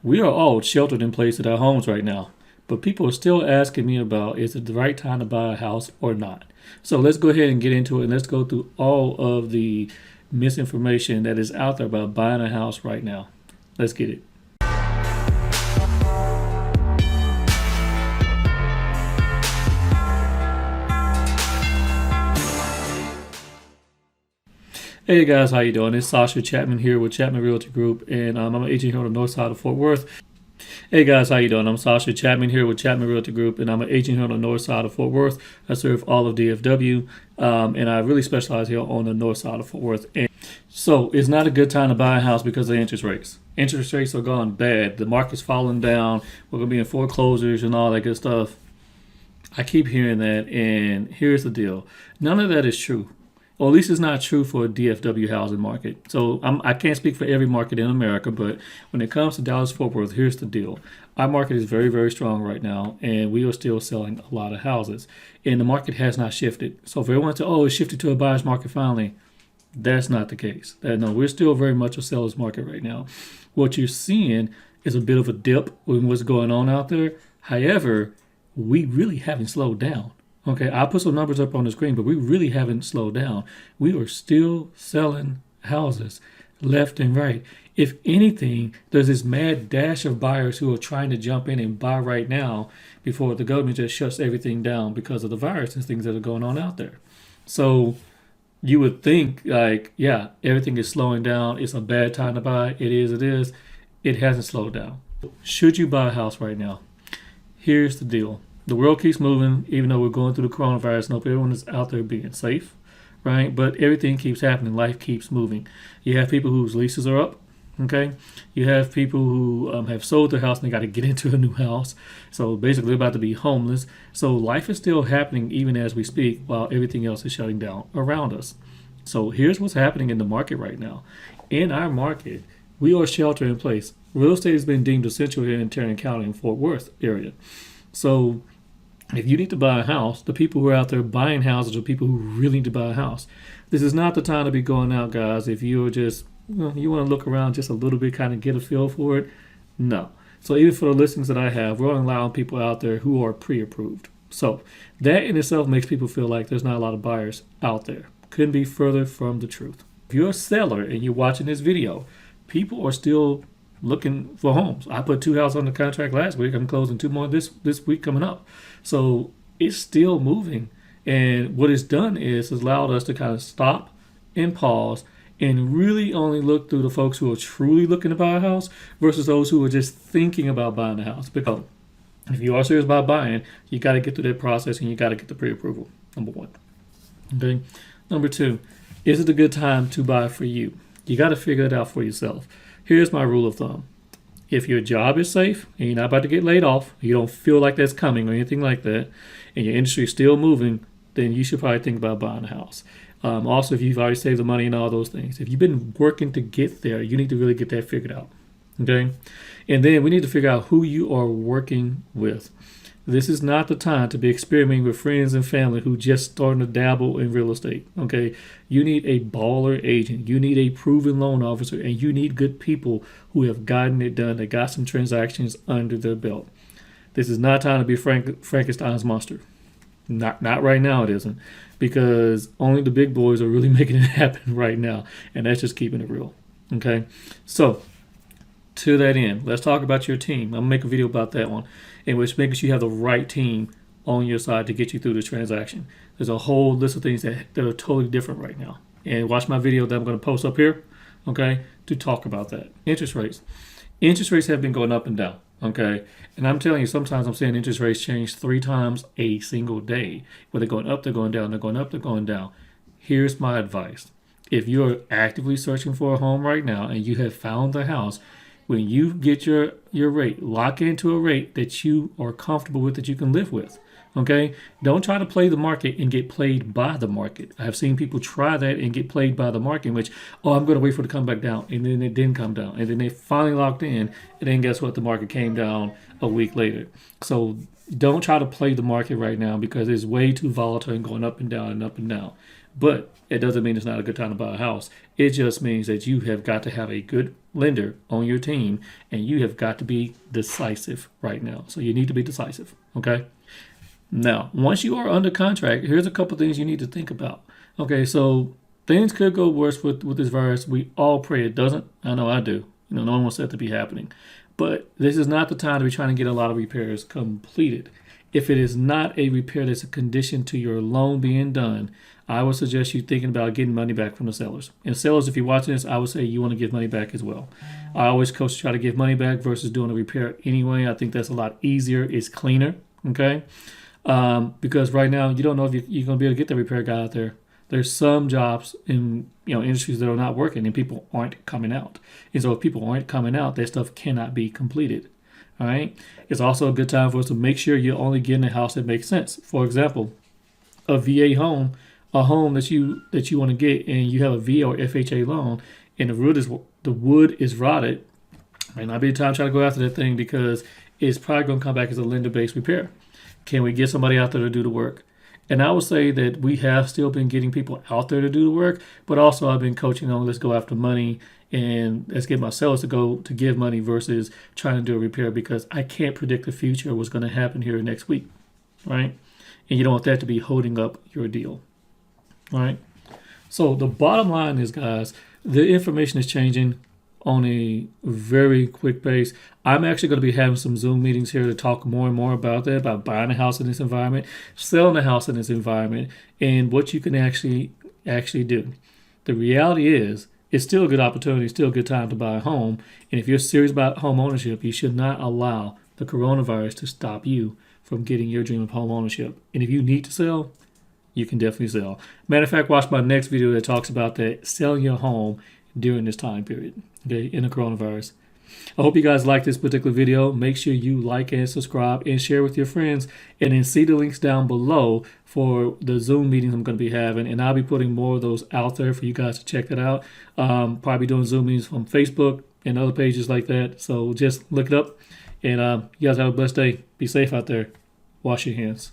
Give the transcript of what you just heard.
We are all sheltered in place at our homes right now, but people are still asking me about is it the right time to buy a house or not. So let's go ahead and get into it and let's go through all of the misinformation that is out there about buying a house right now. Let's get it. Hey guys, how you doing? It's Sascha Chatman here with Chatman Realty Group, and I'm an agent here on the north side of Fort Worth. Hey guys, how you doing? I'm Sascha Chatman here with Chatman Realty Group, and I'm an agent here on the north side of Fort Worth. I serve all of DFW, and I really specialize here on the north side of Fort Worth. And so it's not a good time to buy a house because of interest rates. Interest rates are gone bad. The market's falling down. We're going to be in foreclosures and all that good stuff. I keep hearing that, and here's the deal. None of that is true. Or at least it's not true for a DFW housing market. So I can't speak for every market in America, but when it comes to Dallas-Fort Worth, here's the deal. Our market is very, very strong right now, and we are still selling a lot of houses. And the market has not shifted. So if everyone says, oh, it shifted to a buyer's market finally, that's not the case. No, we're still very much a seller's market right now. What you're seeing is a bit of a dip in what's going on out there. However, we really haven't slowed down. Okay, I'll put some numbers up on the screen, but we really haven't slowed down. We are still selling houses left and right. If anything, there's this mad dash of buyers who are trying to jump in and buy right now before the government just shuts everything down because of the virus and things that are going on out there. So you would think like, yeah, everything is slowing down. It's a bad time to buy. It is. It hasn't slowed down. Should you buy a house right now? Here's the deal. The world keeps moving, even though we're going through the coronavirus. I hope everyone is out there being safe, right? But everything keeps happening. Life keeps moving. You have people whose leases are up, okay? You have people who have sold their house and they got to get into a new house. So basically, they're about to be homeless. So life is still happening even as we speak while everything else is shutting down around us. So here's what's happening in the market right now. In our market, we are shelter in place. Real estate has been deemed essential here in Tarrant County and Fort Worth area. So if you need to buy a house, the people who are out there buying houses are people who really need to buy a house. This is not the time to be going out, guys. If you're just, you want to look around just a little bit, kind of get a feel for it. No. So even for the listings that I have, we're only allowing people out there who are pre-approved. So that in itself makes people feel like there's not a lot of buyers out there. Couldn't be further from the truth. If you're a seller and you're watching this video, people are still looking for homes. I put 2 houses under contract last week. I'm closing 2 more this week coming up. So it's still moving. And what it's done is it's allowed us to kind of stop and pause and really only look through the folks who are truly looking to buy a house versus those who are just thinking about buying a house. Because if you are serious about buying, you got to get through that process and you got to get the pre-approval, number one. Okay. Number 2, is it a good time to buy for you? You got to figure it out for yourself. Here's my rule of thumb. If your job is safe and you're not about to get laid off, you don't feel like that's coming or anything like that, and your industry is still moving, then you should probably think about buying a house. Also, if you've already saved the money and all those things, if you've been working to get there, you need to really get that figured out. Okay? And then we need to figure out who you are working with. This is not the time to be experimenting with friends and family who just starting to dabble in real estate, okay? You need a baller agent. You need a proven loan officer, and you need good people who have gotten it done, that got some transactions under their belt. This is not time to be Frankenstein's monster. Not right now it isn't, because only the big boys are really making it happen right now, and that's just keeping it real, okay? So, to that end, let's talk about your team. I'm going to make a video about that one, in which making sure you have the right team on your side to get you through the transaction. There's a whole list of things that are totally different right now. And watch my video that I'm going to post up here, okay, to talk about that. Interest rates. Interest rates have been going up and down, okay? And I'm telling you, sometimes I'm seeing interest rates change 3 times a single day. Where they're going up, they're going down, they're going up, they're going down. Here's my advice. If you're actively searching for a home right now and you have found the house, when you get your rate, lock into a rate that you are comfortable with, that you can live with, okay? Don't try to play the market and get played by the market. I have seen people try that and get played by the market, in which, I'm going to wait for it to come back down, and then it didn't come down, and then they finally locked in, and then guess what? The market came down a week later. So don't try to play the market right now because it's way too volatile and going up and down and up and down. But it doesn't mean it's not a good time to buy a house. It just means that you have got to have a good lender on your team, and you have got to be decisive right now. So you need to be decisive, okay? Now, once you are under contract, here's a couple things you need to think about. Okay, so things could go worse with this virus. We all pray it doesn't. I know I do. No one wants that to be happening. But this is not the time to be trying to get a lot of repairs completed. If it is not a repair that's a condition to your loan being done, I would suggest you thinking about getting money back from the sellers. And sellers, if you're watching this, I would say you want to give money back as well. I always coach to try to give money back versus doing a repair anyway. I think that's a lot easier. It's cleaner, okay? Because right now you don't know if you're going to be able to get the repair guy out there. There's some jobs in industries that are not working and people aren't coming out. And so if people aren't coming out, that stuff cannot be completed. All right. It's also a good time for us to make sure you're only getting a house that makes sense. For example, a VA home, a home that you want to get, and you have a VA or FHA loan, and the wood is rotted. Might not be the time to try to go after that thing because it's probably going to come back as a lender-based repair. Can we get somebody out there to do the work? And I would say that we have still been getting people out there to do the work, but also I've been coaching on let's go after money and let's get my sellers to give money versus trying to do a repair because I can't predict the future of what's going to happen here next week, right? And you don't want that to be holding up your deal, right? So the bottom line is, guys, the information is changing on a very quick pace. I'm actually going to be having some Zoom meetings here to talk more and more about that, about buying a house in this environment, selling a house in this environment, and what you can actually do. The reality is, it's still a good opportunity, still a good time to buy a home. And if you're serious about home ownership, you should not allow the coronavirus to stop you from getting your dream of home ownership. And if you need to sell, you can definitely sell. Matter of fact, watch my next video that talks about that, selling your home during this time period, okay, in the coronavirus. I hope you guys like this particular video. Make sure you like and subscribe and share with your friends, and then see the links down below for the Zoom meetings I'm going to be having, and I'll be putting more of those out there for you guys to check that out. Probably doing Zoom meetings from Facebook and other pages like that, so just look it up, and you guys have a blessed day. Be safe out there. Wash your hands.